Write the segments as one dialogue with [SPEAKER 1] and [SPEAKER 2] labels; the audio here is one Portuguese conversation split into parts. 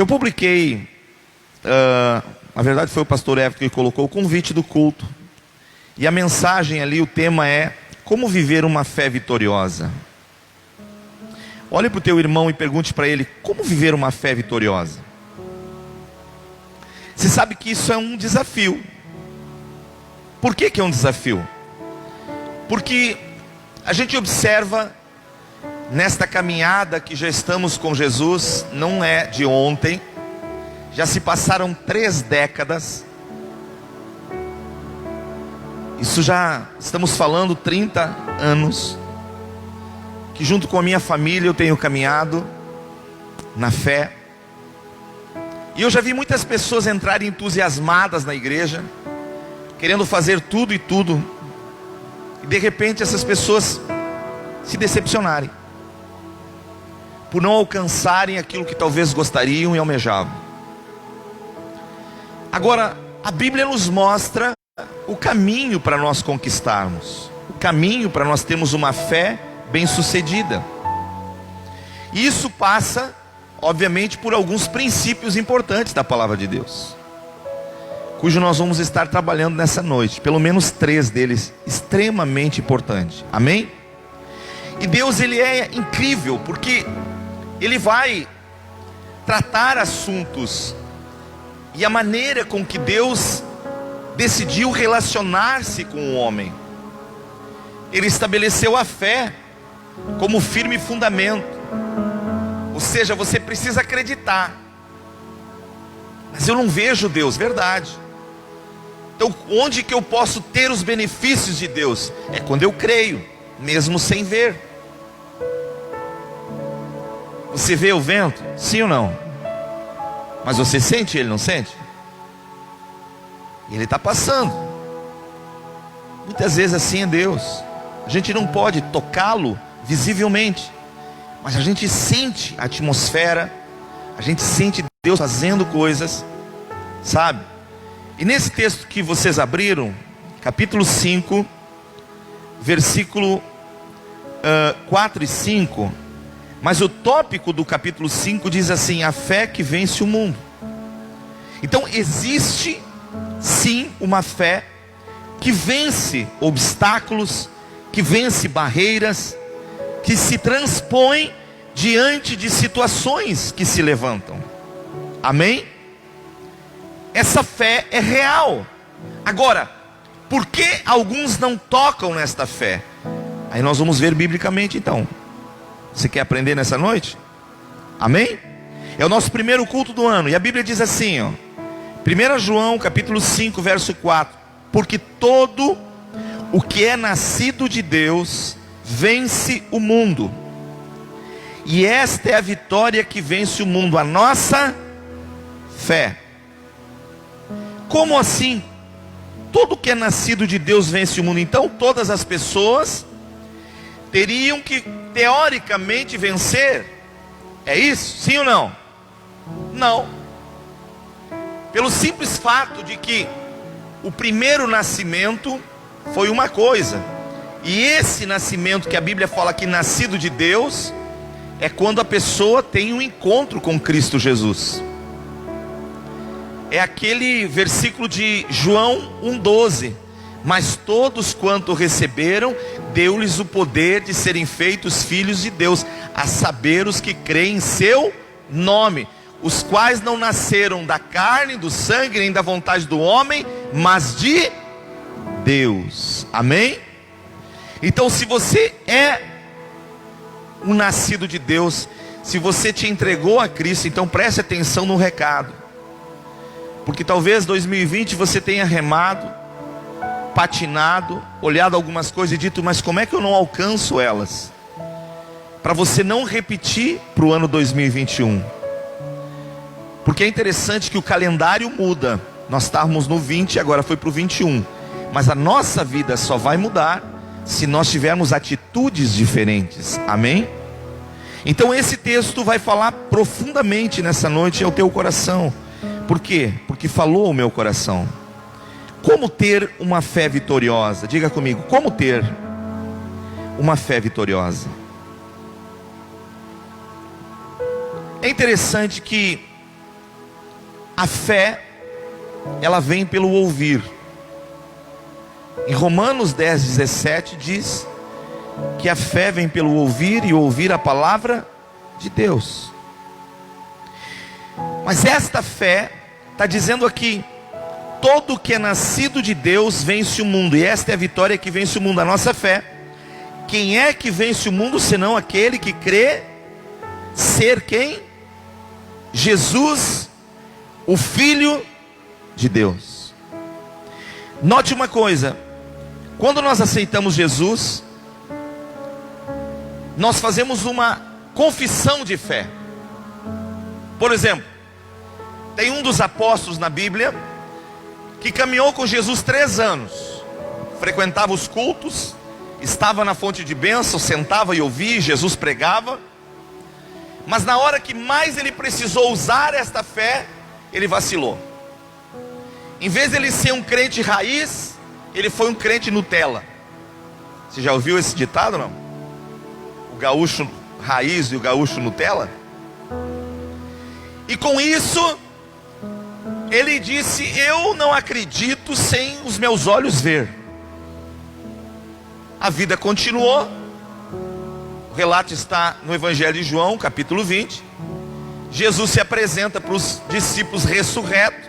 [SPEAKER 1] Eu publiquei, na verdade foi o pastor Everton que colocou o convite do culto. E a mensagem ali, o tema é: como viver uma fé vitoriosa? Olhe para o teu irmão e pergunte para ele: como viver uma fé vitoriosa? Você sabe que isso é um desafio. Por que que é um desafio? Porque a gente observa nesta caminhada que já estamos com Jesus, não é de ontem, já se passaram 3 décadas. Isso já estamos falando 30 anos, que junto com a minha família eu tenho caminhado na fé. E eu já vi muitas pessoas entrarem entusiasmadas na igreja, querendo fazer tudo e tudo, e de repente essas pessoas se decepcionarem, por não alcançarem aquilo que talvez gostariam e almejavam. Agora, a Bíblia nos mostra o caminho para nós conquistarmos, o caminho para nós termos uma fé bem-sucedida. E isso passa, obviamente, por alguns princípios importantes da palavra de Deus, cujo nós vamos estar trabalhando nessa noite, pelo menos 3 deles, extremamente importantes, amém? E Deus, Ele é incrível, porque Ele vai tratar assuntos, e a maneira com que Deus decidiu relacionar-se com o homem, Ele estabeleceu a fé como firme fundamento. Ou seja, você precisa acreditar. Mas eu não vejo Deus, verdade. Então onde que eu posso ter os benefícios de Deus? É quando eu creio, mesmo sem ver. Você vê o vento? Sim ou não? Mas você sente ele, não sente? Ele está passando. Muitas vezes assim é Deus. A gente não pode tocá-lo visivelmente, mas a gente sente a atmosfera, a gente sente Deus fazendo coisas, sabe? E nesse texto que vocês abriram, capítulo 5, versículo 4 e 5, mas o tópico do capítulo 5 diz assim: a fé que vence o mundo. Então existe sim uma fé que vence obstáculos, que vence barreiras, que se transpõe diante de situações que se levantam, amém? Essa fé é real. Agora, por que alguns não tocam nesta fé? Aí nós vamos ver biblicamente então. Você quer aprender nessa noite? Amém? É o nosso primeiro culto do ano, e a Bíblia diz assim, ó, 1 João capítulo 5 verso 4: porque todo o que é nascido de Deus vence o mundo, e esta é a vitória que vence o mundo, a nossa fé. Como assim? Tudo que é nascido de Deus vence o mundo. Então todas as pessoas teriam que teoricamente vencer. É isso? Sim ou não? Não. Pelo simples fato de que o primeiro nascimento foi uma coisa, e esse nascimento que a Bíblia fala que nascido de Deus, é quando a pessoa tem um encontro com Cristo Jesus. É aquele versículo de João 1,12: mas todos quanto receberam, deu-lhes o poder de serem feitos filhos de Deus, a saber os que creem em seu nome, os quais não nasceram da carne, do sangue, nem da vontade do homem, mas de Deus, amém? Então se você é um nascido de Deus, se você te entregou a Cristo, então preste atenção no recado, porque talvez 2020 você tenha remado, patinado, olhado algumas coisas e dito: mas como é que eu não alcanço elas? Para você não repetir para o ano 2021. Porque é interessante que o calendário muda. Nós estávamos no 20, agora foi para o 21. Mas a nossa vida só vai mudar se nós tivermos atitudes diferentes, amém? Então esse texto vai falar profundamente nessa noite ao teu coração. Por quê? Porque falou ao meu coração. Como ter uma fé vitoriosa? Diga comigo, como ter uma fé vitoriosa? É interessante que a fé, ela vem pelo ouvir. Em Romanos 10:17 diz que a fé vem pelo ouvir e ouvir a palavra de Deus. Mas esta fé está dizendo aqui: todo que é nascido de Deus vence o mundo. E esta é a vitória que vence o mundo, a nossa fé. Quem é que vence o mundo senão aquele que crê ser quem? Jesus, o Filho de Deus. Note uma coisa: quando nós aceitamos Jesus, nós fazemos uma confissão de fé. Por exemplo, tem um dos apóstolos na Bíblia que caminhou com Jesus 3 anos, frequentava os cultos, estava na fonte de bênção, sentava e ouvia, Jesus pregava. Mas na hora que mais ele precisou usar esta fé, ele vacilou. Em vez de ele ser um crente raiz, ele foi um crente Nutella. Você já ouviu esse ditado, não? O gaúcho raiz e o gaúcho Nutella. E com isso, ele disse: eu não acredito sem os meus olhos ver. A vida continuou. O relato está no Evangelho de João, capítulo 20. Jesus se apresenta para os discípulos ressurreto.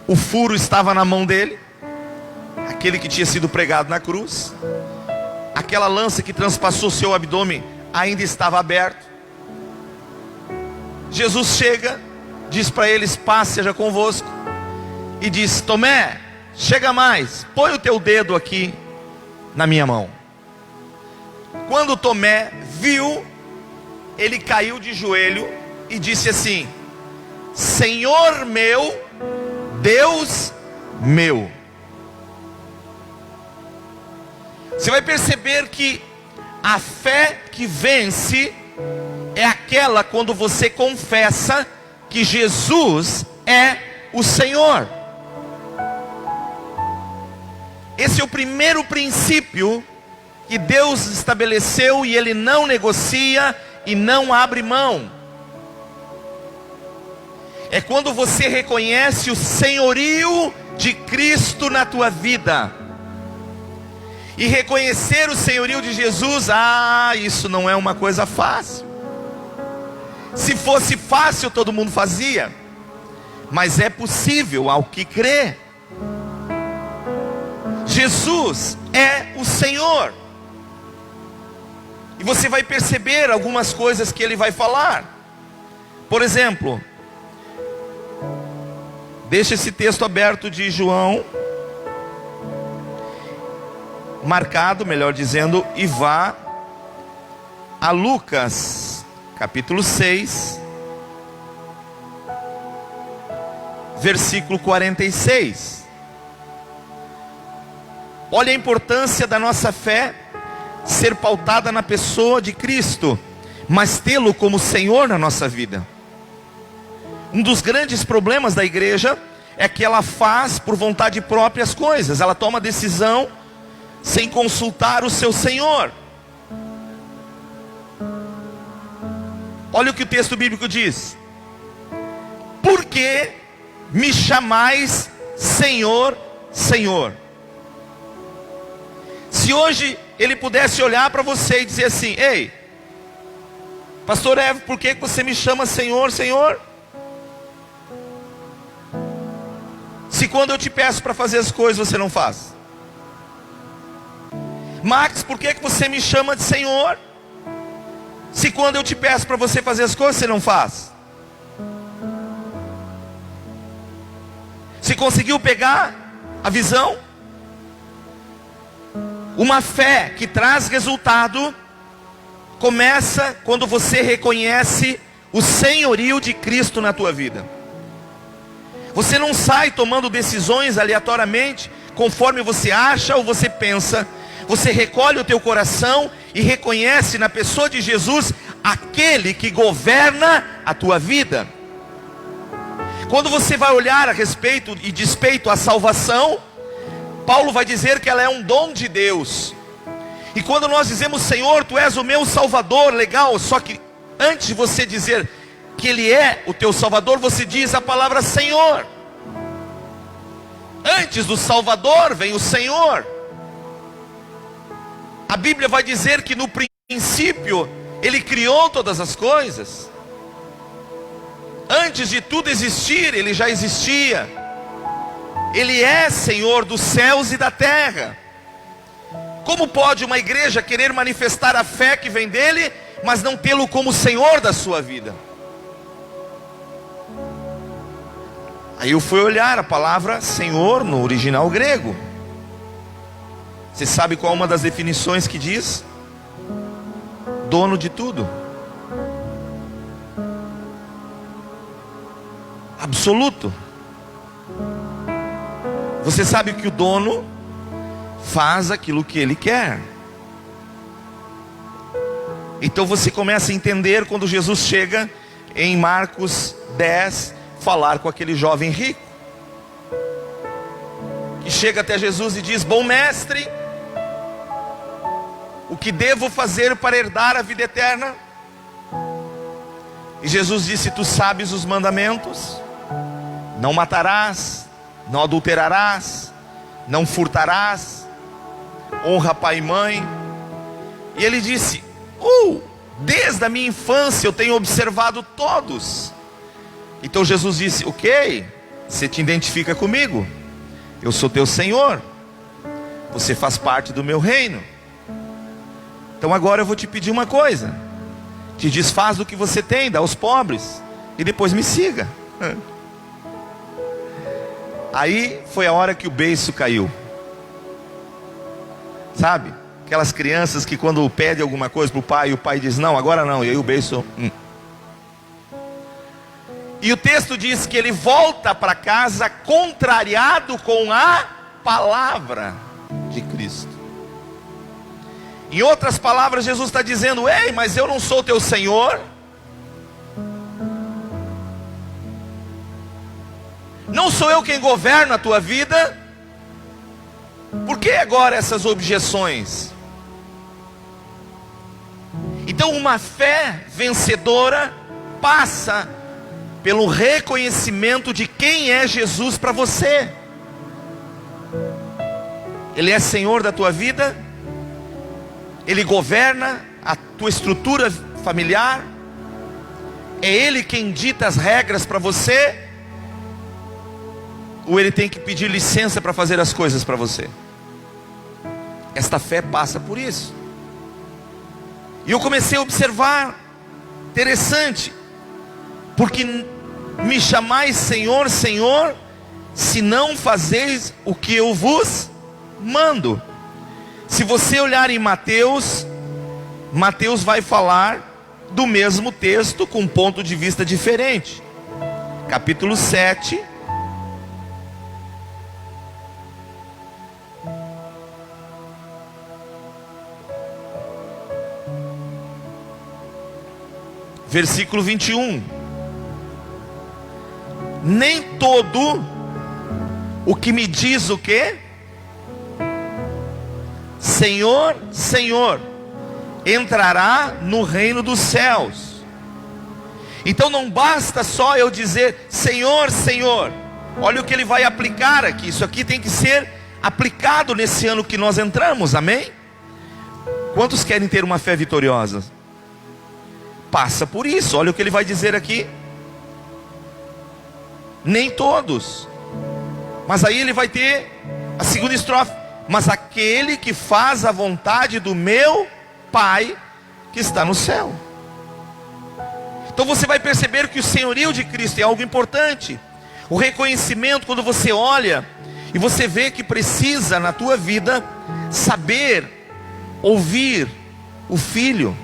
[SPEAKER 1] O furo estava na mão dele, aquele que tinha sido pregado na cruz. Aquela lança que transpassou seu abdômen ainda estava aberto. Jesus chega, diz para eles: paz seja convosco. E diz: Tomé, chega mais, põe o teu dedo aqui na minha mão. Quando Tomé viu, ele caiu de joelho e disse assim: Senhor meu, Deus meu. Você vai perceber que a fé que vence é aquela quando você confessa que Jesus é o Senhor. Esse é o primeiro princípio que Deus estabeleceu e Ele não negocia e não abre mão. É quando você reconhece o senhorio de Cristo na tua vida. E reconhecer o senhorio de Jesus, isso não é uma coisa fácil. Se fosse fácil, todo mundo fazia. Mas é possível ao que crê. Jesus é o Senhor. E você vai perceber algumas coisas que Ele vai falar. Por exemplo, deixa esse texto aberto de João, marcado, melhor dizendo, e vá a Lucas, capítulo 6, versículo 46. Olha a importância da nossa fé ser pautada na pessoa de Cristo, mas tê-lo como Senhor na nossa vida. Um dos grandes problemas da igreja é que ela faz por vontade própria as coisas. Ela toma decisão sem consultar o seu Senhor. Olha o que o texto bíblico diz: por que me chamais Senhor, Senhor? Se hoje Ele pudesse olhar para você e dizer assim: ei, pastor Evo, por que você me chama Senhor, Senhor? Se quando eu te peço para fazer as coisas você não faz. Max, por que você me chama de Senhor? Se quando eu te peço para você fazer as coisas você não faz. Se conseguiu pegar a visão? Uma fé que traz resultado começa quando você reconhece o senhorio de Cristo na tua vida. Você não sai tomando decisões aleatoriamente, conforme você acha ou você pensa. Você recolhe o teu coração e reconhece na pessoa de Jesus aquele que governa a tua vida. Quando você vai olhar a respeito e despeito à salvação, Paulo vai dizer que ela é um dom de Deus. E quando nós dizemos: Senhor, Tu és o meu Salvador, legal. Só que antes de você dizer que Ele é o teu Salvador, você diz a palavra Senhor. Antes do Salvador vem o Senhor. A Bíblia vai dizer que no princípio Ele criou todas as coisas. Antes de tudo existir, Ele já existia. Ele é Senhor dos céus e da terra. Como pode uma igreja querer manifestar a fé que vem dEle, mas não tê-lo como Senhor da sua vida? Aí eu fui olhar a palavra Senhor no original grego. Você sabe qual é uma das definições que diz? Dono de tudo. Absoluto. Você sabe que o dono faz aquilo que ele quer. Então você começa a entender quando Jesus chega em Marcos 10, falar com aquele jovem rico, que chega até Jesus e diz: bom mestre, o que devo fazer para herdar a vida eterna? E Jesus disse: tu sabes os mandamentos: não matarás, não adulterarás, não furtarás, honra pai e mãe. E ele disse: desde a minha infância eu tenho observado todos. Então Jesus disse: ok, você te identifica comigo, eu sou teu Senhor, você faz parte do meu reino. Então agora eu vou te pedir uma coisa: te desfaz do que você tem, dá aos pobres, e depois me siga. Aí foi a hora que o beiço caiu. Sabe? Aquelas crianças que quando pedem alguma coisa para o pai, e o pai diz: não, agora não, e aí o beiço... E o texto diz que ele volta para casa contrariado com a palavra de Cristo. Em outras palavras, Jesus está dizendo: ei, mas eu não sou teu Senhor? Não sou eu quem governa a tua vida? Por que agora essas objeções? Então uma fé vencedora passa pelo reconhecimento de quem é Jesus para você. Ele é Senhor da tua vida, Ele governa a tua estrutura familiar, é Ele quem dita as regras para você, ou Ele tem que pedir licença para fazer as coisas para você? Esta fé passa por isso. E eu comecei a observar, interessante, porque me chamais Senhor, Senhor, se não fazeis o que eu vos mando. Se você olhar em Mateus, Mateus vai falar do mesmo texto com um ponto de vista diferente. Capítulo 7. Versículo 21. Nem todo o que me diz o quê? Senhor, Senhor, entrará no reino dos céus. Então não basta só eu dizer Senhor, Senhor. Olha o que ele vai aplicar aqui. Isso aqui tem que ser aplicado nesse ano que nós entramos, amém? Quantos querem ter uma fé vitoriosa? Passa por isso. Olha o que ele vai dizer aqui. Nem todos. Mas aí ele vai ter a segunda estrofe: mas aquele que faz a vontade do meu Pai que está no céu. Então você vai perceber que o senhorio de Cristo é algo importante. O reconhecimento, quando você olha e você vê que precisa na tua vida saber ouvir o Filho.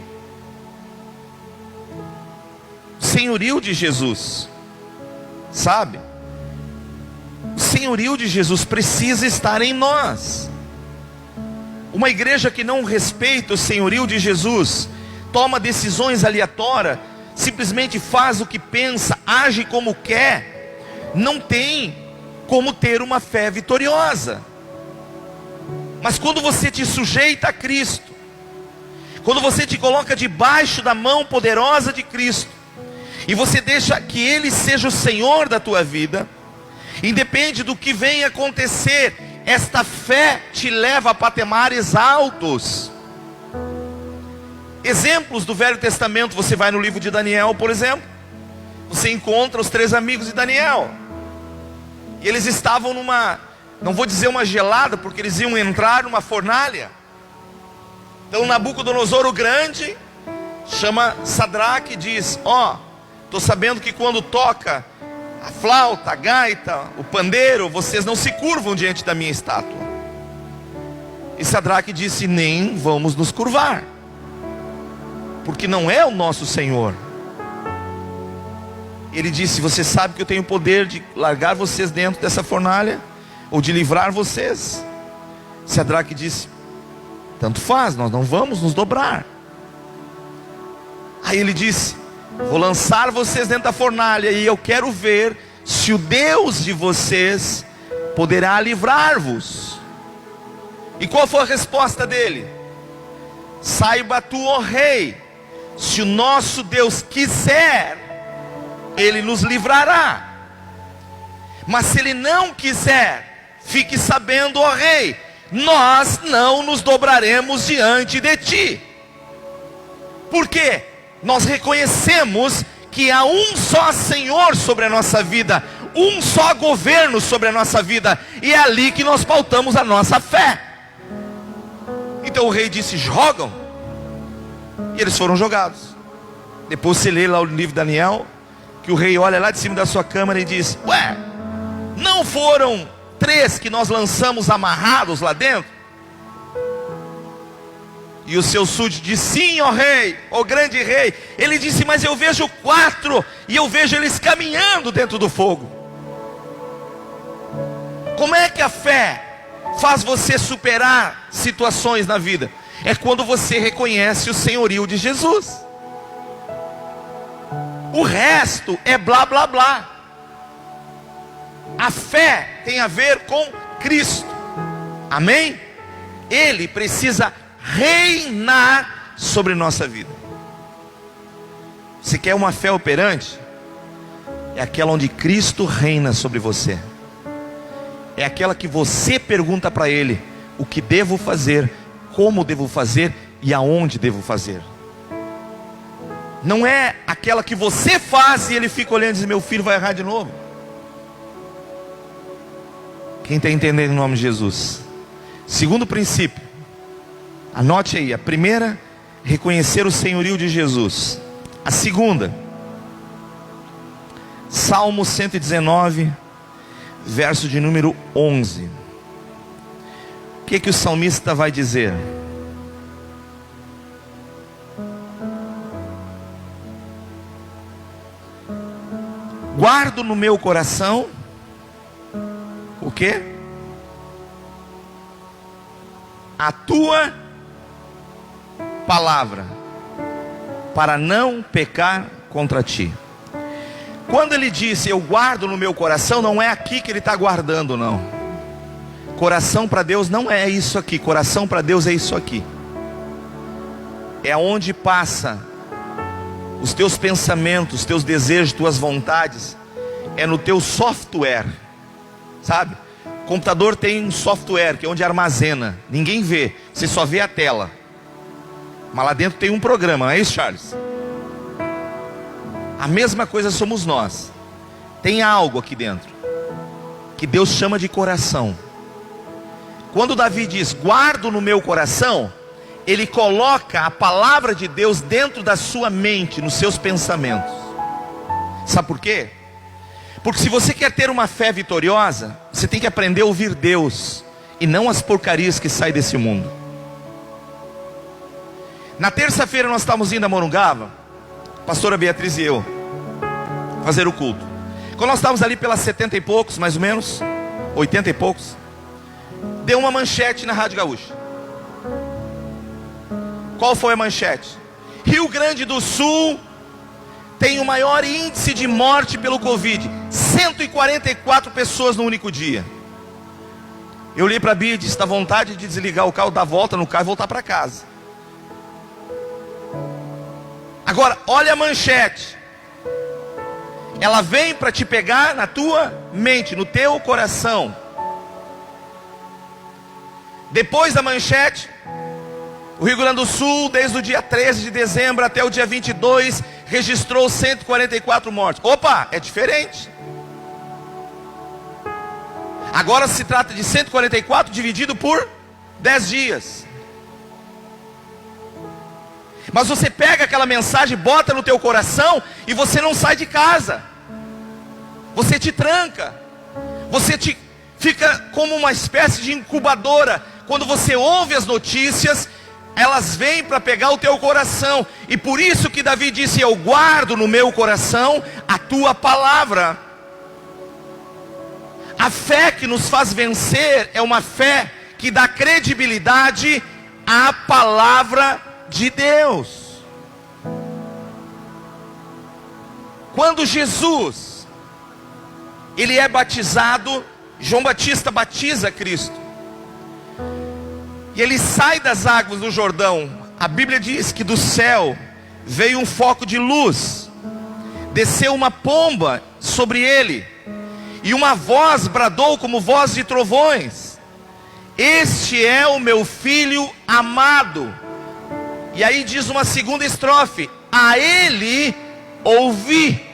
[SPEAKER 1] O senhorio de Jesus, sabe? O senhorio de Jesus precisa estar em nós. Uma igreja que não respeita o senhorio de Jesus, toma decisões aleatórias, simplesmente faz o que pensa, age como quer, não tem como ter uma fé vitoriosa. Mas quando você te sujeita a Cristo, quando você te coloca debaixo da mão poderosa de Cristo, e você deixa que Ele seja o Senhor da tua vida, independe do que venha acontecer, esta fé te leva a patamares altos. Exemplos do Velho Testamento, você vai no livro de Daniel, por exemplo, você encontra os 3 amigos de Daniel, e eles estavam numa, não vou dizer uma gelada, porque eles iam entrar numa fornalha. Então Nabucodonosor o grande chama Sadraque e diz: estou sabendo que quando toca a flauta, a gaita, o pandeiro, vocês não se curvam diante da minha estátua. E Sadraque disse: nem vamos nos curvar, porque não é o nosso Senhor. Ele disse: você sabe que eu tenho o poder de largar vocês dentro dessa fornalha, ou de livrar vocês? Sadraque disse: tanto faz, nós não vamos nos dobrar. Aí ele disse: vou lançar vocês dentro da fornalha, e eu quero ver se o Deus de vocês poderá livrar-vos. E qual foi a resposta dele? Saiba tu, ó rei, se o nosso Deus quiser, Ele nos livrará. Mas se Ele não quiser, fique sabendo, ó rei, nós não nos dobraremos diante de ti. Por quê? Nós reconhecemos que há um só Senhor sobre a nossa vida, um só governo sobre a nossa vida, e é ali que nós pautamos a nossa fé. Então o rei disse: jogam. E eles foram jogados. Depois você lê lá o livro de Daniel, que o rei olha lá de cima da sua câmara e diz: ué, não foram 3 que nós lançamos amarrados lá dentro? E o seu súdito disse: sim, ó rei, ó grande rei. Ele disse: mas eu vejo 4, e eu vejo eles caminhando dentro do fogo. Como é que a fé faz você superar situações na vida? É quando você reconhece o senhorio de Jesus. O resto é blá blá blá. A fé tem a ver com Cristo. Amém? Ele precisa reinar sobre nossa vida. Você quer uma fé operante? É aquela onde Cristo reina sobre você. É aquela que você pergunta para Ele: o que devo fazer, como devo fazer e aonde devo fazer. Não é aquela que você faz e Ele fica olhando e diz: meu filho vai errar de novo. Quem está entendendo em nome de Jesus? Segundo princípio, anote aí: a primeira, reconhecer o senhorio de Jesus. A segunda, Salmo 119, verso de número 11. O que o salmista vai dizer? Guardo no meu coração o quê? A tua palavra, para não pecar contra ti. Quando ele disse eu guardo no meu coração, não é aqui que ele está guardando, não. Coração para Deus não é isso aqui. Coração para Deus é isso aqui. É onde passa os teus pensamentos, teus desejos, tuas vontades. É no teu software. Sabe? O computador tem um software que é onde armazena. Ninguém vê, você só vê a tela. Mas lá dentro tem um programa, não é isso, Charles? A mesma coisa somos nós. Tem algo aqui dentro que Deus chama de coração. Quando Davi diz guardo no meu coração, ele coloca a palavra de Deus dentro da sua mente, nos seus pensamentos. Sabe por quê? Porque se você quer ter uma fé vitoriosa, você tem que aprender a ouvir Deus e não as porcarias que saem desse mundo. Na terça-feira nós estávamos indo a Morungava, pastora Beatriz e eu, fazer o culto. Quando nós estávamos ali pelas 70 e poucos, mais ou menos, 80 e poucos, deu uma manchete na Rádio Gaúcha. Qual foi a manchete? Rio Grande do Sul tem o maior índice de morte pelo Covid. 144 pessoas no único dia. Eu li para a Bia e disse: dá vontade de desligar o carro, dar volta no carro e voltar para casa. Agora, olha a manchete: ela vem para te pegar na tua mente, no teu coração. Depois da manchete, o Rio Grande do Sul, desde o dia 13 de dezembro até o dia 22, registrou 144 mortes. Opa, é diferente. Agora se trata de 144 dividido por 10 dias. Mas você pega aquela mensagem, bota no teu coração e você não sai de casa. Você te tranca. Fica como uma espécie de incubadora. Quando você ouve as notícias, elas vêm para pegar o teu coração. E por isso que Davi disse: eu guardo no meu coração a tua palavra. A fé que nos faz vencer é uma fé que dá credibilidade à palavra de Deus. Quando Jesus, ele é batizado, João Batista batiza Cristo, e ele sai das águas do Jordão, a Bíblia diz que do céu veio um foco de luz, desceu uma pomba sobre ele, e uma voz bradou como voz de trovões: este é o meu filho amado. E aí diz uma segunda estrofe: a ele ouvi.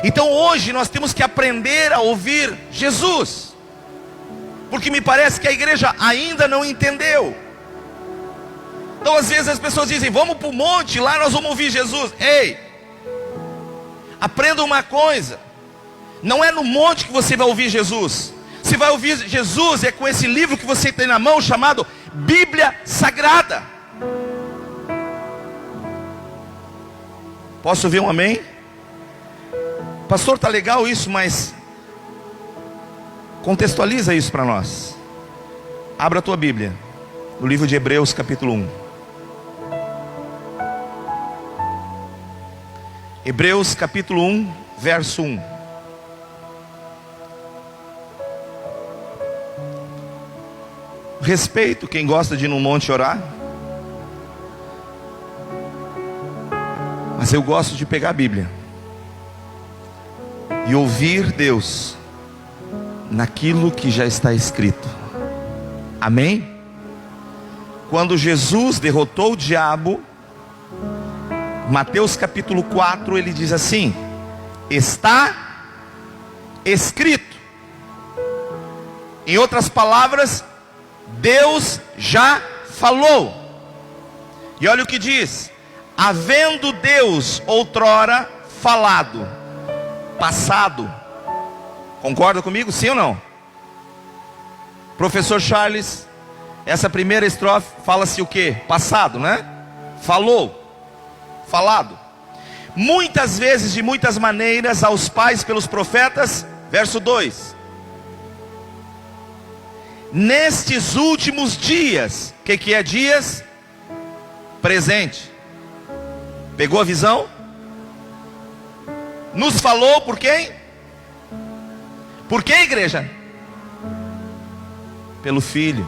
[SPEAKER 1] Então hoje nós temos que aprender a ouvir Jesus, porque me parece que a igreja ainda não entendeu. Então às vezes as pessoas dizem: vamos para o monte, lá nós vamos ouvir Jesus. Ei, aprenda uma coisa: não é no monte que você vai ouvir Jesus. Você vai ouvir Jesus é com esse livro que você tem na mão, chamado Bíblia Sagrada. Posso ouvir um amém? Pastor, tá legal isso, mas contextualiza isso para nós. Abra a tua Bíblia no livro de Hebreus capítulo 1. Hebreus capítulo 1, verso 1. Respeito quem gosta de ir no monte orar, mas eu gosto de pegar a Bíblia e ouvir Deus naquilo que já está escrito. Amém? Quando Jesus derrotou o diabo, Mateus capítulo 4, ele diz assim: está escrito. Em outras palavras, Deus já falou. E olha o que diz: havendo Deus outrora falado. Passado. Concorda comigo? Sim ou não? Professor Charles, essa primeira estrofe fala-se o quê? Passado, né? Falou. Falado. Muitas vezes, de muitas maneiras, aos pais pelos profetas. Verso 2. Nestes últimos dias. O que é dias? Presente. Pegou a visão? Nos falou por quem? Por quem, igreja? Pelo Filho.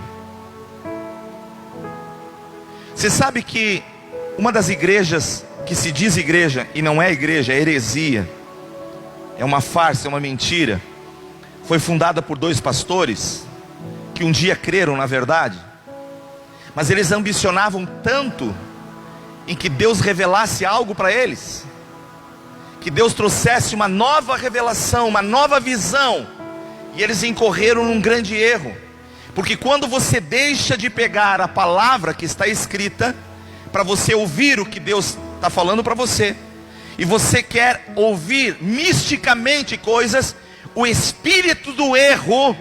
[SPEAKER 1] Você sabe que uma das igrejas que se diz igreja e não é igreja, é heresia, é uma farsa, é uma mentira, foi fundada por dois pastores que um dia creram na verdade, mas eles ambicionavam tanto em que Deus revelasse algo para eles, que Deus trouxesse uma nova revelação, uma nova visão, e eles incorreram num grande erro, porque quando você deixa de pegar a palavra que está escrita, para você ouvir o que Deus está falando para você, e você quer ouvir misticamente coisas, o espírito do erro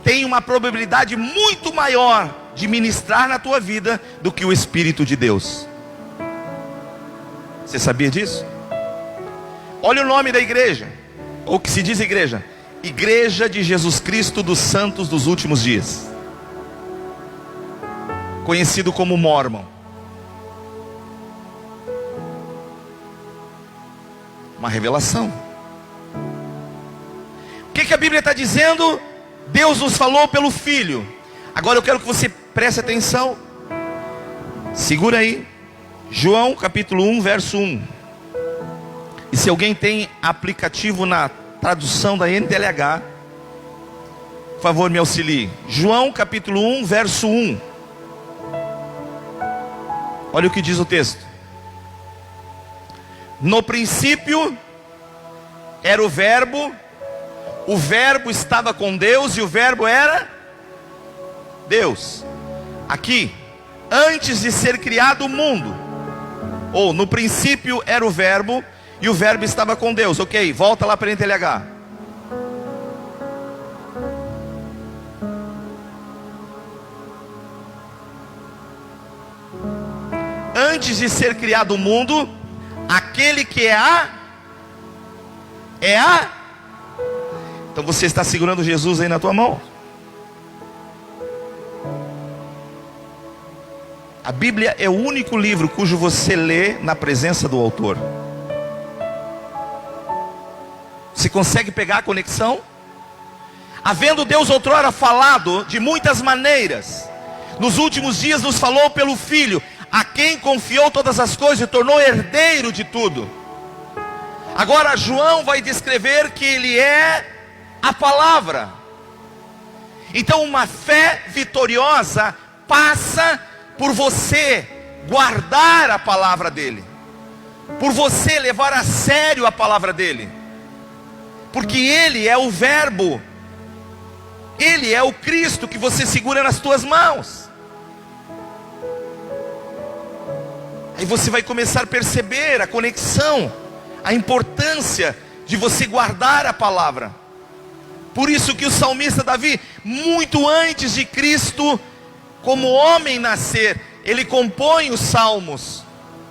[SPEAKER 1] tem uma probabilidade muito maior de ministrar na tua vida do que o Espírito de Deus. Você sabia disso? Olha o nome da igreja, ou que se diz igreja: Igreja de Jesus Cristo dos Santos dos Últimos Dias, conhecido como Mormon. Uma revelação. O que a Bíblia está dizendo? Deus nos falou pelo Filho. Agora eu quero que você preste atenção. Segura aí. João capítulo 1, verso 1. Se alguém tem aplicativo na tradução da NTLH, por favor, me auxilie. João capítulo 1, verso 1. Olha o que diz o texto. No princípio era o verbo estava com Deus e o verbo era Deus. Aqui, antes de ser criado o mundo, ou no princípio era o verbo e o verbo estava com Deus. Ok, volta lá para a NTLH. Antes de ser criado o mundo, aquele que é a. Então você está segurando Jesus aí na tua mão. A Bíblia é o único livro cujo você lê na presença do autor. Você consegue pegar a conexão? Havendo Deus outrora falado de muitas maneiras, nos últimos dias nos falou pelo Filho, a quem confiou todas as coisas e tornou herdeiro de tudo. Agora João vai descrever que ele é a palavra. Então uma fé vitoriosa passa por você guardar a palavra dele, por você levar a sério a palavra dele, porque ele é o verbo, ele é o Cristo que você segura nas tuas mãos. Aí você vai começar a perceber a conexão, a importância de você guardar a palavra. Por isso que o salmista Davi, muito antes de Cristo como homem nascer, ele compõe os Salmos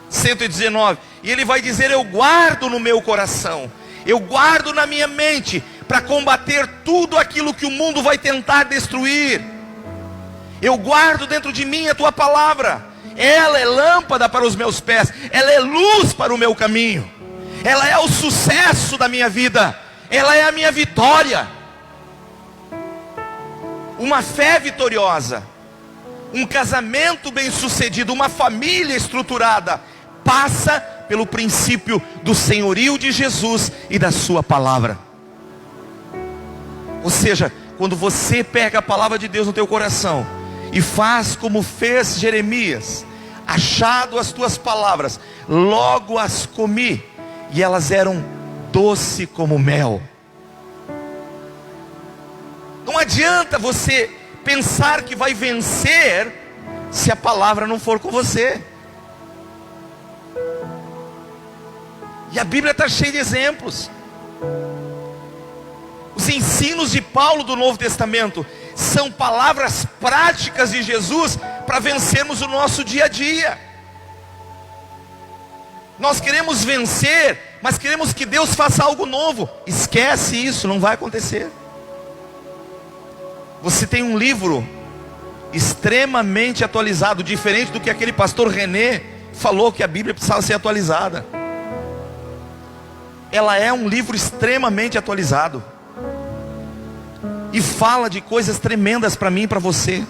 [SPEAKER 1] 119, e ele vai dizer: eu guardo no meu coração, eu guardo na minha mente, para combater tudo aquilo que o mundo vai tentar destruir. Eu guardo dentro de mim a tua palavra, ela é lâmpada para os meus pés, ela é luz para o meu caminho, ela é o sucesso da minha vida, ela é a minha vitória. Uma fé vitoriosa, um casamento bem sucedido, uma família estruturada, passa pelo princípio do senhorio de Jesus e da sua palavra. Ou seja, quando você pega a palavra de Deus no teu coração e faz como fez Jeremias: achado as tuas palavras, logo as comi, e elas eram doce como mel. Não adianta você pensar que vai vencer se a palavra não for com você. E a Bíblia está cheia de exemplos. Os ensinos de Paulo do Novo Testamento são palavras práticas de Jesus para vencermos o nosso dia a dia. Nós queremos vencer, mas queremos que Deus faça algo novo. Esquece isso, não vai acontecer. Você tem um livro extremamente atualizado, diferente do que aquele pastor René falou que a Bíblia precisava ser atualizada. Ela é um livro extremamente atualizado e fala de coisas tremendas para mim e para você.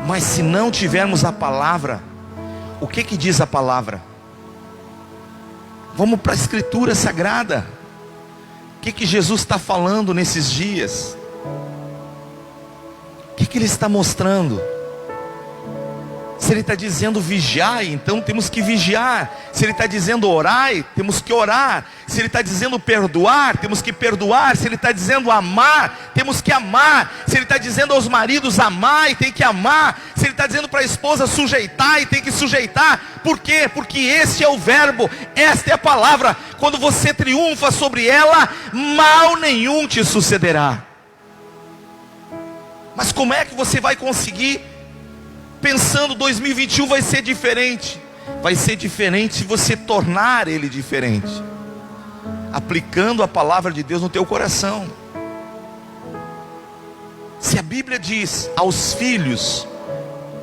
[SPEAKER 1] Mas se não tivermos a palavra, o que diz a palavra? Vamos para a Escritura Sagrada. O que Jesus está falando nesses dias? O que Ele está mostrando? Se Ele está dizendo vigiai, então temos que vigiar. Se Ele está dizendo orai, temos que orar. Se Ele está dizendo perdoar, temos que perdoar. Se Ele está dizendo amar, temos que amar. Se Ele está dizendo aos maridos amai, tem que amar. Se Ele está dizendo para a esposa sujeitar, e tem que sujeitar. Por quê? Porque este é o verbo, esta é a palavra. Quando você triunfa sobre ela, mal nenhum te sucederá. Mas como é que você vai conseguir, pensando 2021 vai ser diferente? Vai ser diferente se você tornar ele diferente, aplicando a palavra de Deus no teu coração. Se a Bíblia diz aos filhos: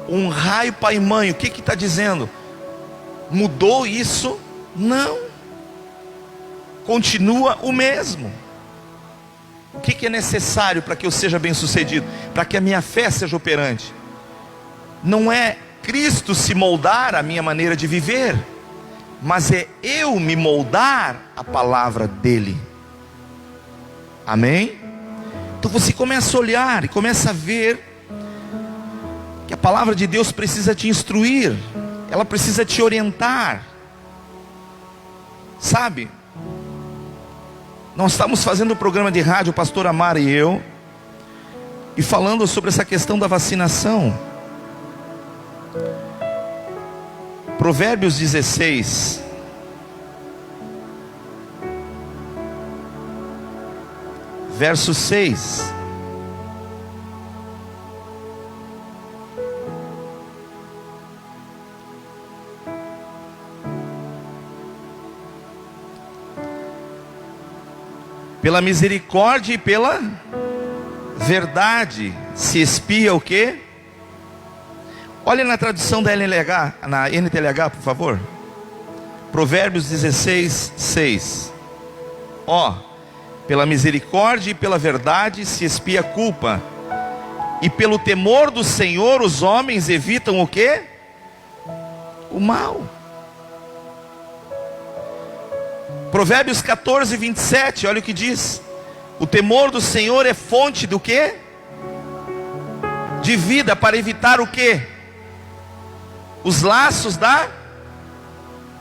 [SPEAKER 1] honrai pai e mãe, o que está dizendo? Mudou isso? Não, continua o mesmo. O que é necessário para que eu seja bem sucedido? Para que a minha fé seja operante? Não é Cristo se moldar a minha maneira de viver, mas é eu me moldar a palavra dele. Amém? Então você começa a olhar e começa a ver que a palavra de Deus precisa te instruir, ela precisa te orientar. Sabe? Nós estamos fazendo um programa de rádio, o pastor Amar e eu, e falando sobre essa questão da vacinação. Provérbios 16, verso 6. Pela misericórdia e pela verdade se expia o quê? Olha na tradução da NTLH, por favor. Provérbios 16, 6. Ó, pela misericórdia e pela verdade se expia a culpa, e pelo temor do Senhor os homens evitam o quê? O mal. Provérbios 14, 27, olha o que diz: o temor do Senhor é fonte do quê? De vida, para evitar o quê? Os laços da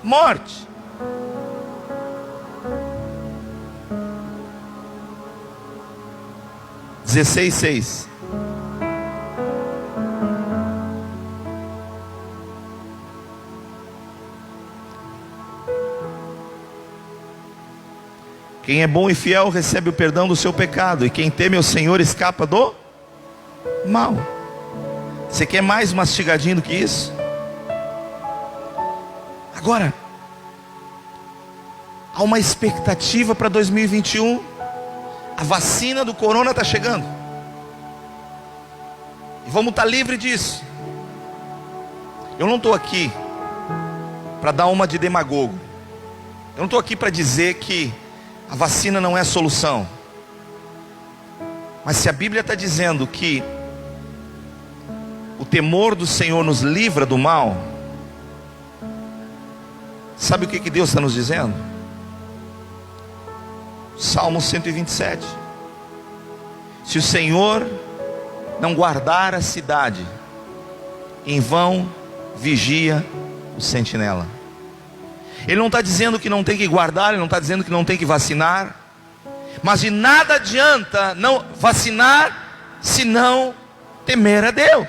[SPEAKER 1] morte. Dezesseis, 6. Quem é bom e fiel recebe o perdão do seu pecado, e quem teme ao Senhor escapa do mal. Você quer mais mastigadinho do que isso? Agora, há uma expectativa para 2021. A vacina do corona está chegando, e vamos estar livre disso. Eu não estou aqui para dar uma de demagogo. Eu não estou aqui para dizer que a vacina não é a solução. Mas se a Bíblia está dizendo que o temor do Senhor nos livra do mal, sabe o que Deus está nos dizendo? Salmo 127. Se o Senhor não guardar a cidade, em vão vigia o sentinela. Ele não está dizendo que não tem que guardar, ele não está dizendo que não tem que vacinar, mas de nada adianta não vacinar se não temer a Deus,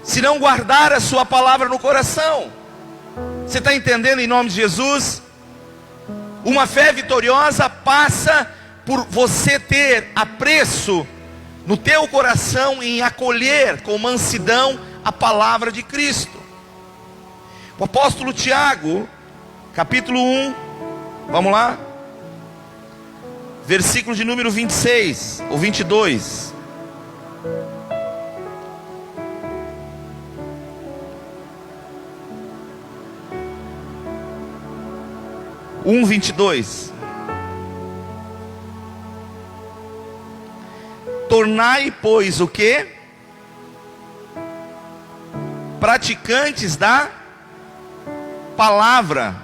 [SPEAKER 1] se não guardar a sua palavra no coração. Você está entendendo, em nome de Jesus? Uma fé vitoriosa passa por você ter apreço no teu coração em acolher com mansidão a palavra de Cristo. O apóstolo Tiago, capítulo 1, vamos lá, versículo de número 26 ou 22. Um 22. Tornai, pois, o quê? Praticantes da palavra,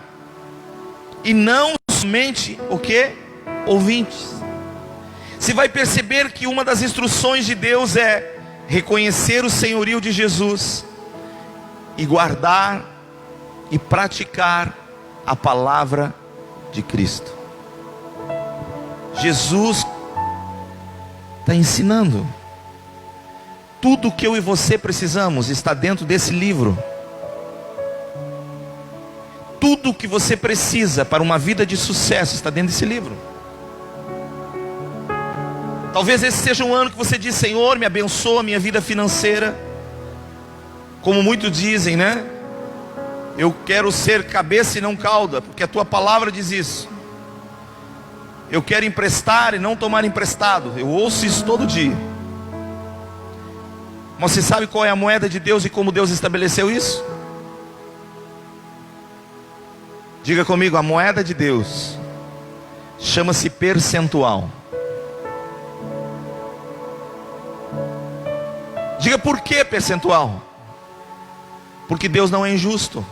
[SPEAKER 1] e não somente o quê? Ouvintes. Você vai perceber que uma das instruções de Deus é reconhecer o senhorio de Jesus e guardar e praticar a palavra de Cristo. Jesus está ensinando. Tudo que eu e você precisamos está dentro desse livro. Tudo que você precisa para uma vida de sucesso está dentro desse livro. Talvez esse seja um ano que você diz: Senhor, me abençoa a minha vida financeira. Como muitos dizem, né? Eu quero ser cabeça e não cauda, porque a tua palavra diz isso. Eu quero emprestar e não tomar emprestado. Eu ouço isso todo dia. Mas você sabe qual é a moeda de Deus e como Deus estabeleceu isso? Diga comigo: a moeda de Deus chama-se percentual. Diga: por que percentual? Porque Deus não é injusto.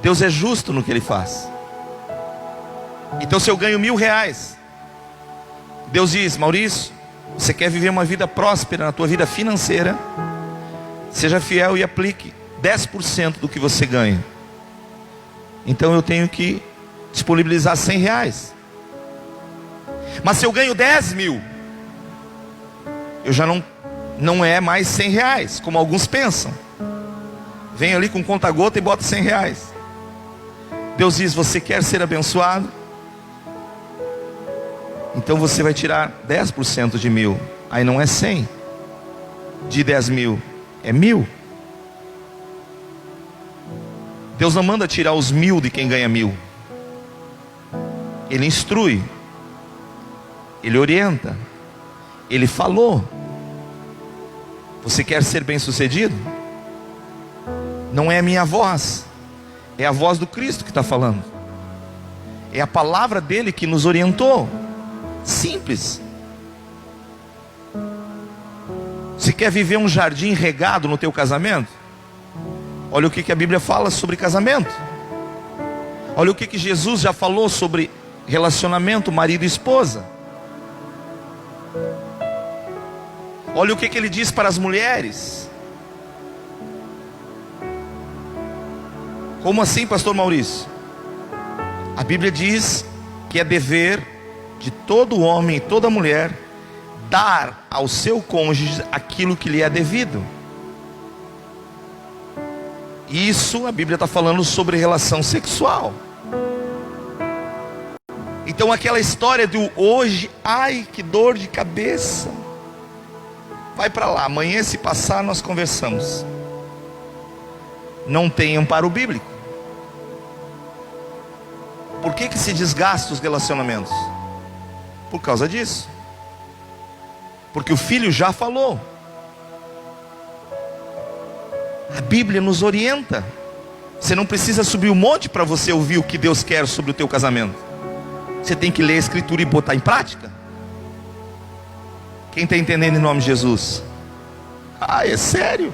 [SPEAKER 1] Deus é justo no que Ele faz. Então se eu ganho R$1.000, Deus diz: Maurício, você quer viver uma vida próspera na tua vida financeira? Seja fiel e aplique 10% do que você ganha. Então eu tenho que disponibilizar R$100. Mas se eu ganho 10 mil, eu já não é mais R$100, como alguns pensam. Vem ali com conta-gota e bota R$100. Deus diz: você quer ser abençoado? Então você vai tirar 10% de 1.000. Aí não é 100. De 10 mil é 1.000. Deus não manda tirar os 1.000 de quem ganha 1.000. Ele instrui. Ele orienta. Ele falou. Você quer ser bem-sucedido? Não é a minha voz, é a voz do Cristo que está falando. É a palavra dele que nos orientou. Simples. Você quer viver um jardim regado no teu casamento? Olha o que a Bíblia fala sobre casamento. Olha o que Jesus já falou sobre relacionamento marido e esposa. Olha o que ele diz para as mulheres. Como assim, pastor Maurício? A Bíblia diz que é dever de todo homem e toda mulher dar ao seu cônjuge aquilo que lhe é devido. Isso a Bíblia está falando sobre relação sexual. Então aquela história do hoje, ai que dor de cabeça, vai para lá, amanhã se passar nós conversamos. Não tem amparo bíblico. Por que se desgasta os relacionamentos? Por causa disso. Porque o filho já falou. A Bíblia nos orienta. Você não precisa subir um monte para você ouvir o que Deus quer sobre o teu casamento. Você tem que ler a Escritura e botar em prática. Quem está entendendo em nome de Jesus? Ah, é sério.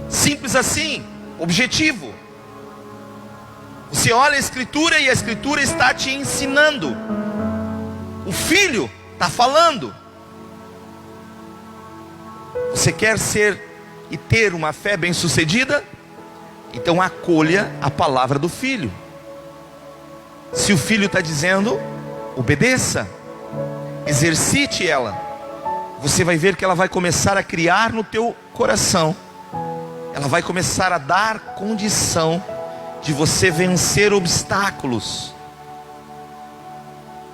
[SPEAKER 1] Simples assim. Objetivo. Você olha a Escritura e a Escritura está te ensinando. O filho está falando. Você quer ser e ter uma fé bem-sucedida? Então acolha a palavra do filho. Se o filho está dizendo, obedeça, exercite ela. Você vai ver que ela vai começar a criar no teu coração. Ela vai começar a dar condição de você vencer obstáculos.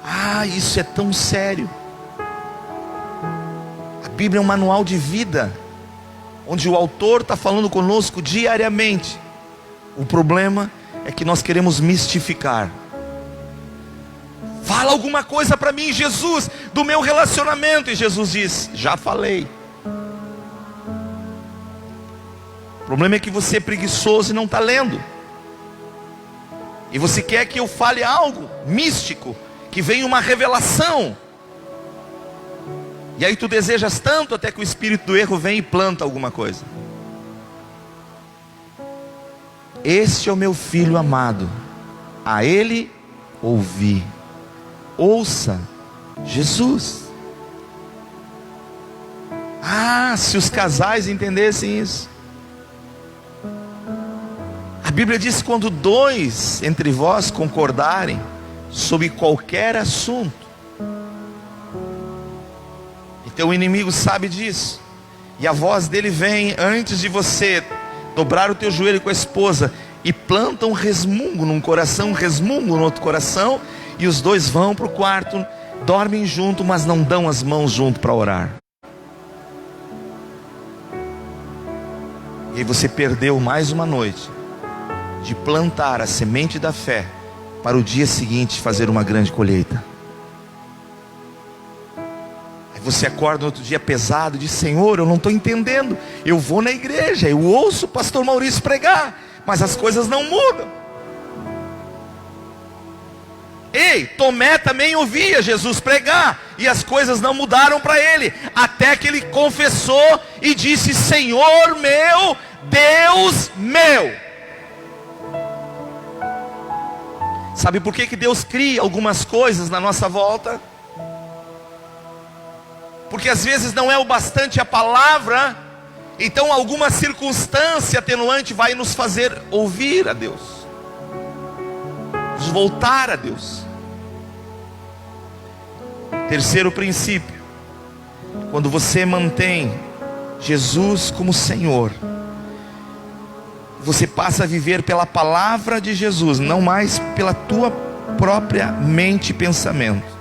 [SPEAKER 1] Ah, isso é tão sério. A Bíblia é um manual de vida, onde o autor está falando conosco diariamente. O problema é que nós queremos mistificar. Fala alguma coisa para mim, Jesus, do meu relacionamento. E Jesus diz: já falei. O problema é que você é preguiçoso e não está lendo. E você quer que eu fale algo místico, que venha uma revelação. E aí tu desejas tanto até que o espírito do erro vem e planta alguma coisa. Este é o meu filho amado, a ele ouvi. Ouça Jesus. Ah, se os casais entendessem isso. A Bíblia diz: quando dois entre vós concordarem sobre qualquer assunto. Então o inimigo sabe disso. E a voz dele vem antes de você dobrar o teu joelho com a esposa e planta um resmungo num coração, um resmungo no outro coração. E os dois vão para o quarto, dormem junto, mas não dão as mãos junto para orar. E aí você perdeu mais uma noite de plantar a semente da fé para o dia seguinte fazer uma grande colheita. Aí você acorda no outro dia pesado e diz: Senhor, eu não estou entendendo. Eu vou na igreja, eu ouço o pastor Maurício pregar, mas as coisas não mudam. Ei, Tomé também ouvia Jesus pregar, e as coisas não mudaram para ele, até que ele confessou e disse: Senhor meu, Deus meu. Sabe por que Deus cria algumas coisas na nossa volta? Porque às vezes não é o bastante a palavra, então alguma circunstância atenuante vai nos fazer ouvir a Deus, nos voltar a Deus. Terceiro princípio: quando você mantém Jesus como Senhor, você passa a viver pela palavra de Jesus, não mais pela tua própria mente e pensamento.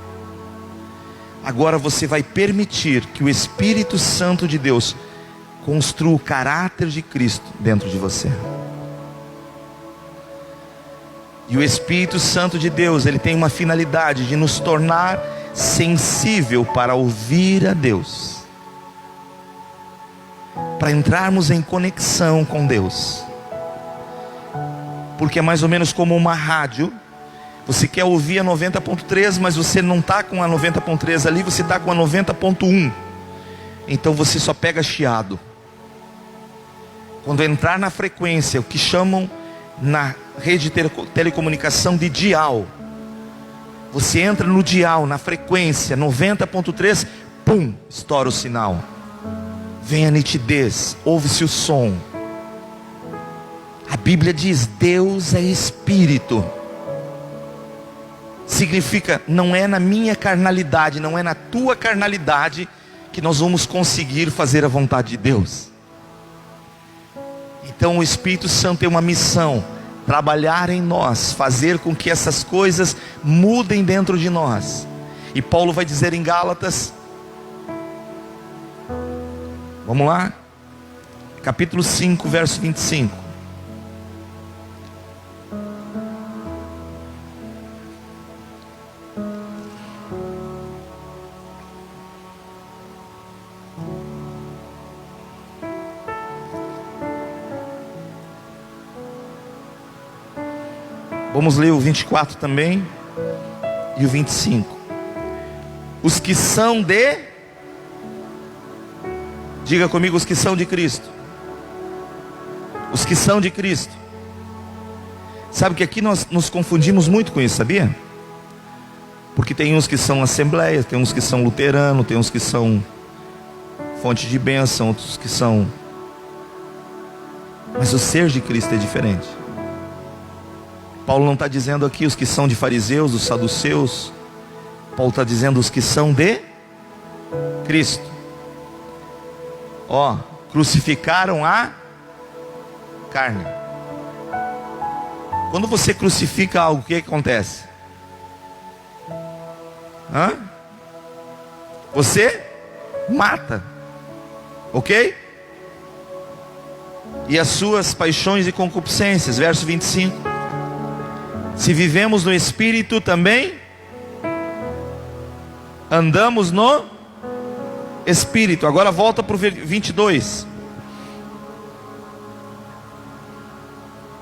[SPEAKER 1] Agora você vai permitir que o Espírito Santo de Deus construa o caráter de Cristo dentro de você. E o Espírito Santo de Deus, ele tem uma finalidade de nos tornar sensível para ouvir a Deus, para entrarmos em conexão com Deus. Porque é mais ou menos como uma rádio. Você quer ouvir a 90.3, mas você não está com a 90.3 ali, você está com a 90.1. Então você só pega chiado. Quando entrar na frequência, o que chamam na rede de telecomunicação de dial, você entra no dial, na frequência 90.3, pum, estoura o sinal. Vem a nitidez, ouve-se o som. A Bíblia diz: Deus é Espírito. Significa, não é na minha carnalidade, não é na tua carnalidade que nós vamos conseguir fazer a vontade de Deus. Então o Espírito Santo tem uma missão: trabalhar em nós, fazer com que essas coisas mudem dentro de nós. E Paulo vai dizer em Gálatas, vamos lá, capítulo 5, verso 25. Vamos ler o 24 também e o 25. Os que são de... Diga comigo: os que são de Cristo. Os que são de Cristo. Sabe que aqui nós nos confundimos muito com isso, sabia? Porque tem uns que são assembleia, tem uns que são luterano, tem uns que são fonte de bênção, outros que são... Mas o ser de Cristo é diferente. Paulo não está dizendo aqui os que são de fariseus, os saduceus. Paulo está dizendo os que são de Cristo. Ó, crucificaram a carne. Quando você crucifica algo, o que acontece? Você mata, ok? E as suas paixões e concupiscências, verso 25. Se vivemos no Espírito também, andamos no Espírito. Agora volta para o 22.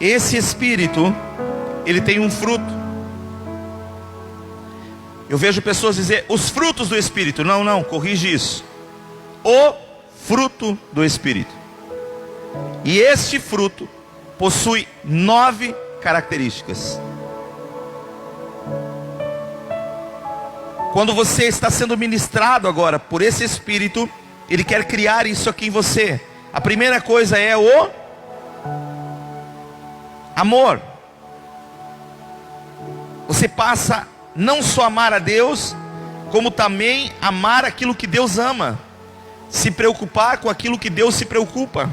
[SPEAKER 1] Esse Espírito, ele tem um fruto. Eu vejo pessoas dizer os frutos do Espírito. Não, corrige isso. O fruto do Espírito. E este fruto possui 9 características. Quando você está sendo ministrado agora por esse Espírito, ele quer criar isso aqui em você. A primeira coisa é o amor. Você passa não só a amar a Deus, como também amar aquilo que Deus ama, se preocupar com aquilo que Deus se preocupa.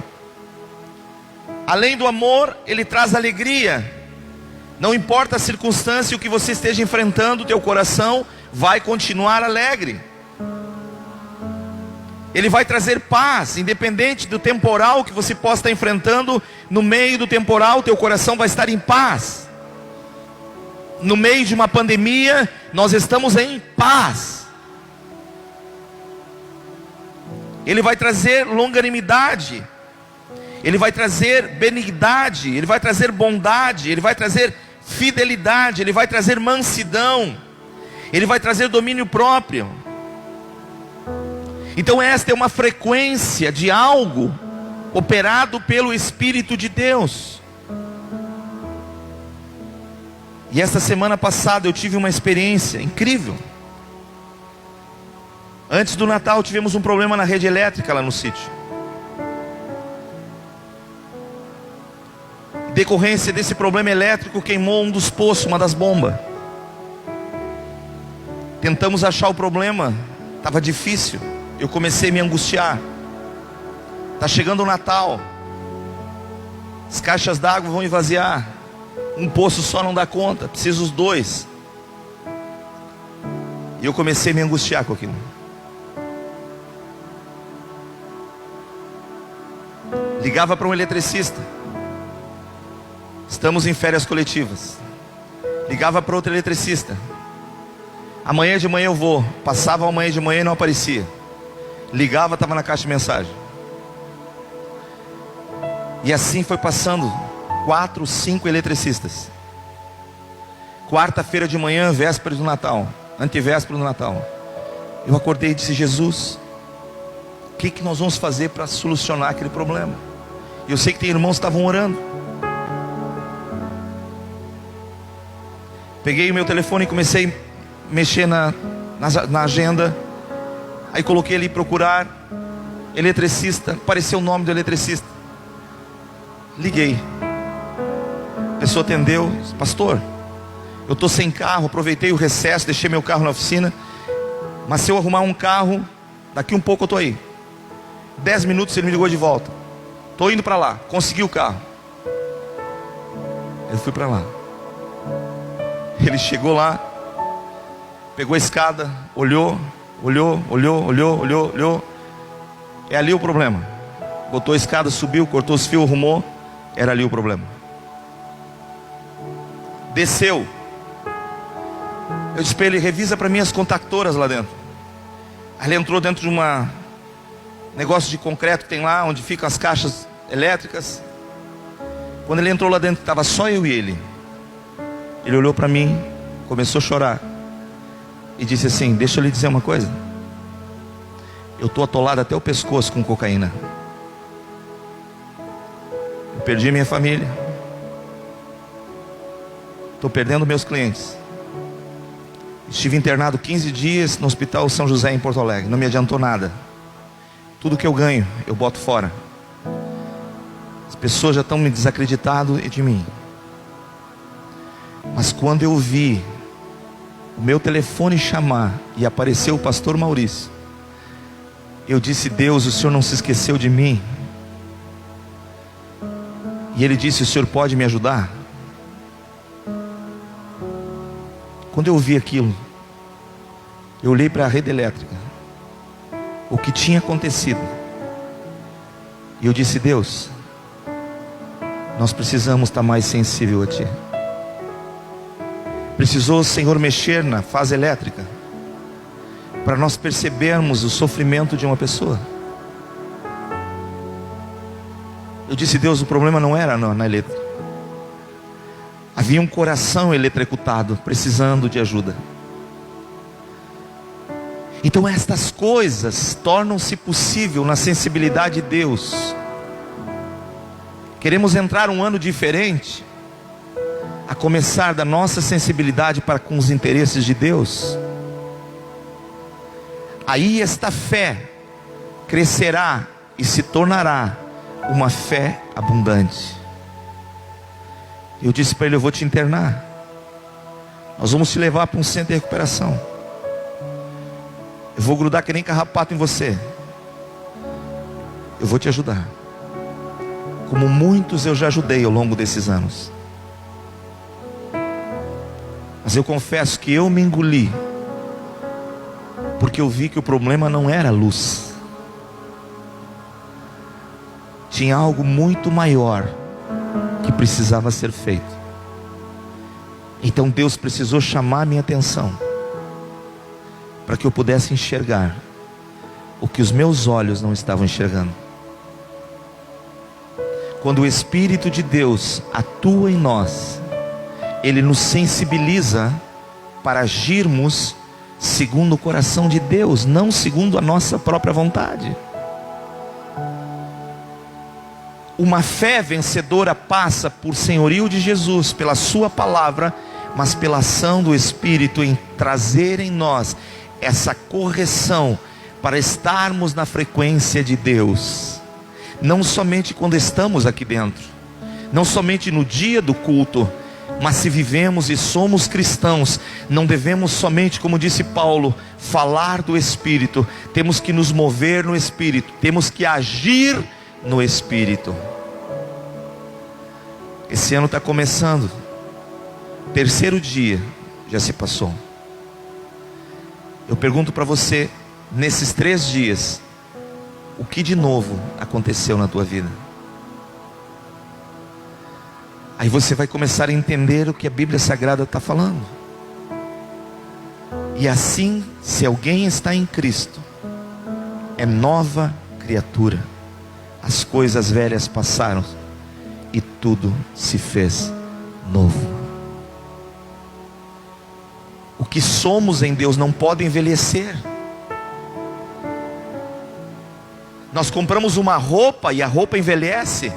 [SPEAKER 1] Além do amor, ele traz alegria. Não importa a circunstância, o que você esteja enfrentando, o teu coração vai continuar alegre. Ele vai trazer paz, independente do temporal que você possa estar enfrentando. No meio do temporal, teu coração vai estar em paz. No meio de uma pandemia, nós estamos em paz. Ele vai trazer longanimidade, ele vai trazer benignidade, ele vai trazer bondade, ele vai trazer fidelidade, Ele vai trazer mansidão, Ele vai trazer domínio próprio. Então esta é uma frequência de algo operado pelo Espírito de Deus. E esta semana passada eu tive uma experiência incrível. Antes do Natal tivemos um problema na rede elétrica lá no sítio. Em decorrência desse problema elétrico, queimou um dos poços, uma das bombas. Tentamos achar o problema, estava difícil. Eu comecei a me angustiar. Está chegando o Natal, as caixas d'água vão esvaziar, um poço só não dá conta, preciso os dois. E eu comecei a me angustiar com aquilo. Ligava para um eletricista, estamos em férias coletivas. Ligava para outro eletricista, amanhã de manhã eu vou. Passava amanhã de manhã e não aparecia. Ligava, estava na caixa de mensagem. E assim foi passando 4, 5 eletricistas. Quarta-feira de manhã, véspera do Natal, antevéspera do Natal, eu acordei e disse: Jesus, o que nós vamos fazer para solucionar aquele problema? E eu sei que tem irmãos que estavam orando. Peguei o meu telefone e comecei a mexer na agenda. Aí coloquei ali procurar eletricista, apareceu o nome do eletricista. Liguei. A pessoa atendeu, disse: pastor, eu estou sem carro, aproveitei o recesso, deixei meu carro na oficina, mas se eu arrumar um carro, daqui um pouco eu estou aí. 10 minutos ele me ligou de volta. Estou indo para lá, consegui o carro. Eu fui para lá. Ele chegou lá, pegou a escada, olhou. É ali o problema. Botou a escada, subiu, cortou os fios, arrumou. Era ali o problema. Desceu. Eu disse para ele: revisa para mim as contactoras lá dentro. Aí ele entrou dentro de uma negócio de concreto que tem lá, onde ficam as caixas elétricas. Quando ele entrou lá dentro, estava só eu e ele. Ele olhou para mim, começou a chorar e disse assim: deixa eu lhe dizer uma coisa, eu estou atolado até o pescoço com cocaína. Eu perdi minha família, estou perdendo meus clientes. Estive internado 15 dias no Hospital São José em Porto Alegre. Não me adiantou nada. Tudo que eu ganho, eu boto fora. As pessoas já estão me desacreditando de mim. Mas quando eu vi o meu telefone chamar e apareceu o pastor Maurício, eu disse: Deus, o Senhor não se esqueceu de mim? E ele disse: o Senhor pode me ajudar? Quando eu vi aquilo, eu olhei para a rede elétrica, o que tinha acontecido, e eu disse: Deus, nós precisamos estar mais sensível a Ti. Precisou o Senhor mexer na fase elétrica para nós percebermos o sofrimento de uma pessoa. Eu disse: Deus, o problema não era na elétrica. Havia um coração eletrocutado, precisando de ajuda. Então estas coisas tornam-se possível na sensibilidade de Deus. Queremos entrar um ano diferente, a começar da nossa sensibilidade para com os interesses de Deus. Aí esta fé crescerá e se tornará uma fé abundante. Eu disse para ele: eu vou te internar, nós vamos te levar para um centro de recuperação, eu vou grudar que nem carrapato em você, eu vou te ajudar, como muitos eu já ajudei ao longo desses anos. Mas eu confesso que eu me engoli, porque eu vi que o problema não era a luz, tinha algo muito maior que precisava ser feito. Então Deus precisou chamar minha atenção, para que eu pudesse enxergar o que os meus olhos não estavam enxergando. Quando o Espírito de Deus atua em nós, Ele nos sensibiliza para agirmos segundo o coração de Deus, não segundo a nossa própria vontade. Uma fé vencedora passa por senhorio de Jesus, pela sua palavra, mas pela ação do Espírito em trazer em nós essa correção para estarmos na frequência de Deus. Não somente quando estamos aqui dentro, não somente no dia do culto, mas se vivemos e somos cristãos, não devemos somente, como disse Paulo, falar do Espírito. Temos que nos mover no Espírito, temos que agir no Espírito. Esse ano está começando, terceiro dia já se passou. Eu pergunto para você, nesses 3 dias, o que de novo aconteceu na tua vida? Aí você vai começar a entender o que a Bíblia Sagrada está falando. E assim, se alguém está em Cristo, é nova criatura. As coisas velhas passaram e tudo se fez novo. O que somos em Deus não pode envelhecer. Nós compramos uma roupa e a roupa envelhece.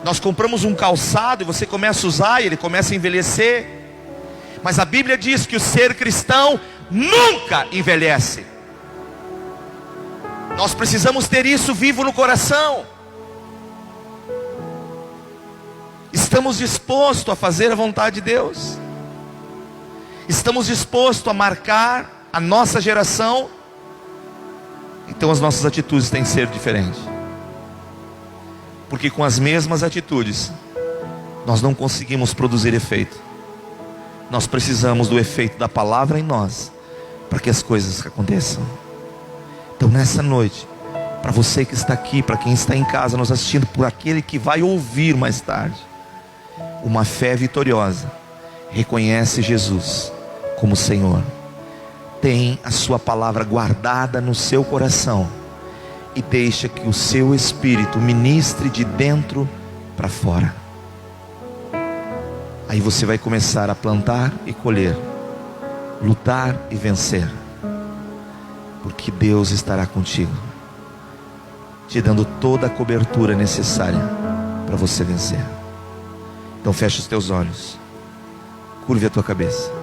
[SPEAKER 1] Nós compramos um calçado e você começa a usar e ele começa a envelhecer. Mas a Bíblia diz que o ser cristão nunca envelhece. Nós precisamos ter isso vivo no coração. Estamos dispostos a fazer a vontade de Deus? Estamos dispostos a marcar a nossa geração? Então as nossas atitudes têm que ser diferentes. Porque com as mesmas atitudes nós não conseguimos produzir efeito. Nós precisamos do efeito da palavra em nós para que as coisas aconteçam. Então nessa noite, para você que está aqui, para quem está em casa nos assistindo, por aquele que vai ouvir mais tarde, uma fé vitoriosa reconhece Jesus como Senhor, tem a sua palavra guardada no seu coração e deixa que o seu Espírito ministre de dentro para fora. Aí você vai começar a plantar e colher, lutar e vencer, porque Deus estará contigo, te dando toda a cobertura necessária para você vencer. Então fecha os teus olhos, curve a tua cabeça.